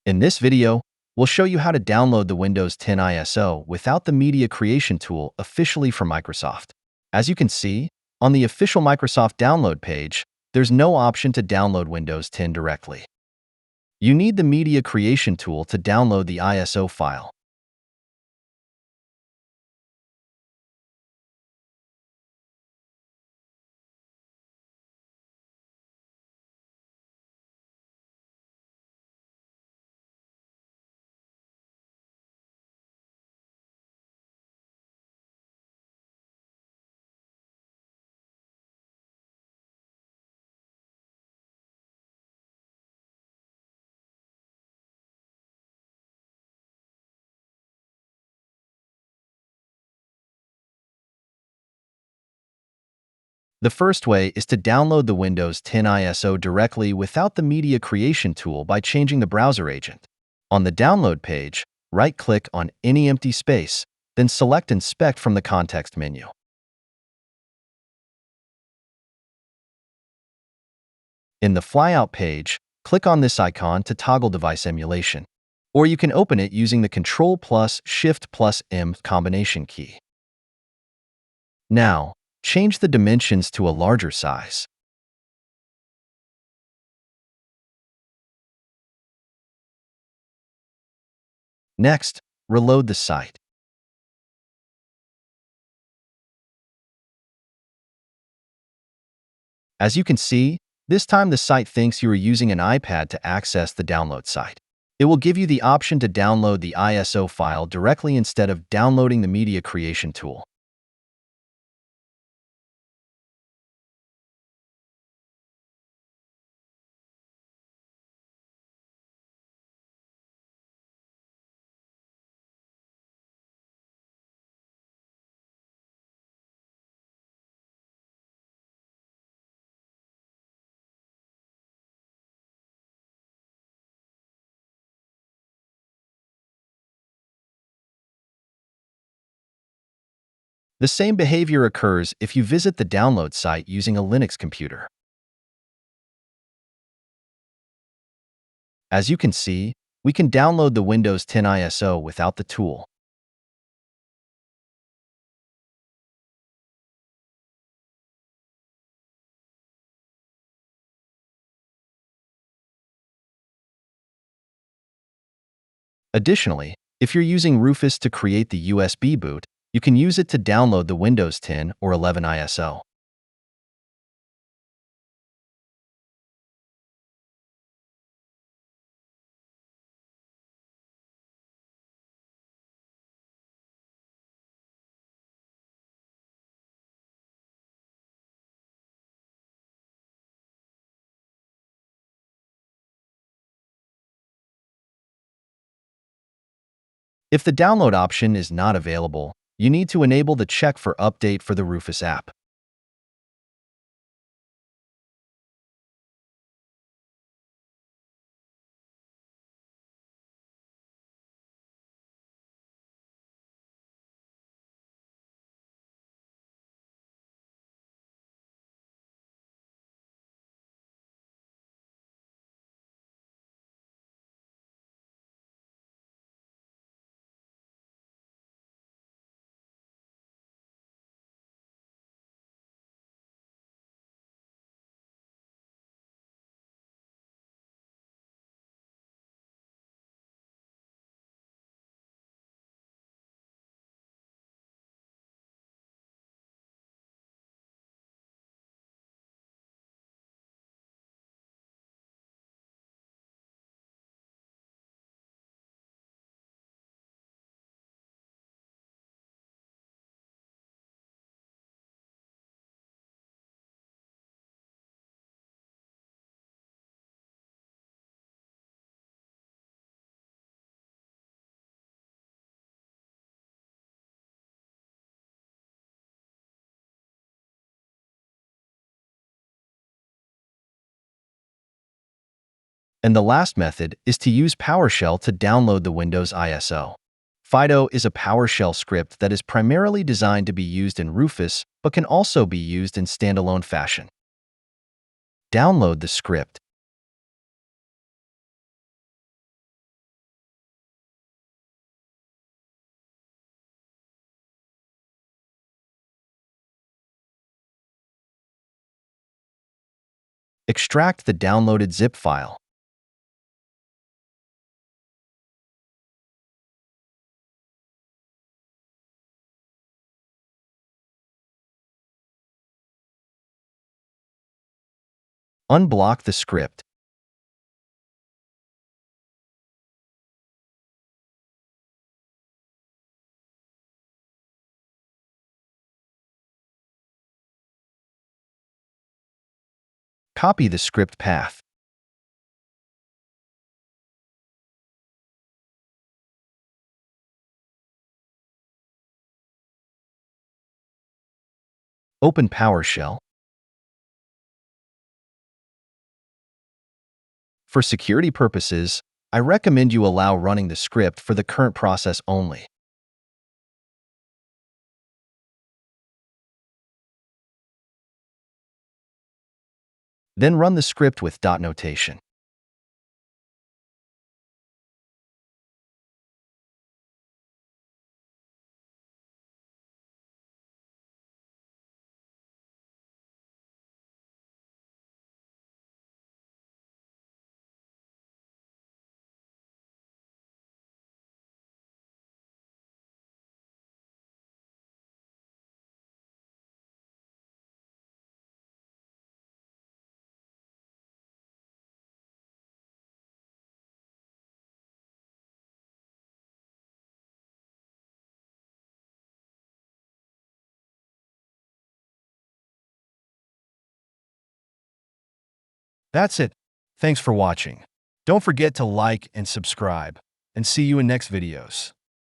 In this video, we'll show you how to download the Windows 10 ISO without the media creation tool officially from Microsoft. As you can see, on the official Microsoft download page, there's no option to download Windows 10 directly. You need the media creation tool to download the ISO file. The first way is to download the Windows 10 ISO directly without the media creation tool by changing the browser agent. On the download page, right-click on any empty space, then select Inspect from the context menu. In the flyout page, click on this icon to toggle device emulation, or you can open it using the Ctrl+Shift+M combination key. Now, change the dimensions to a larger size. Next, reload the site. As you can see, this time the site thinks you are using an iPad to access the download site. It will give you the option to download the ISO file directly instead of downloading the media creation tool. The same behavior occurs if you visit the download site using a Linux computer. As you can see, we can download the Windows 10 ISO without the tool. Additionally, if you're using Rufus to create the USB boot, you can use it to download the Windows 10 or 11 ISO. If the download option is not available, you need to enable the check for update for the Rufus app. And the last method is to use PowerShell to download the Windows ISO. Fido is a PowerShell script that is primarily designed to be used in Rufus, but can also be used in standalone fashion. Download the script. Extract the downloaded zip file. Unblock the script. Copy the script path. Open PowerShell. For security purposes, I recommend you allow running the script for the current process only. Then run the script with dot notation. That's it. Thanks for watching. Don't forget to like and subscribe, and see you in next videos.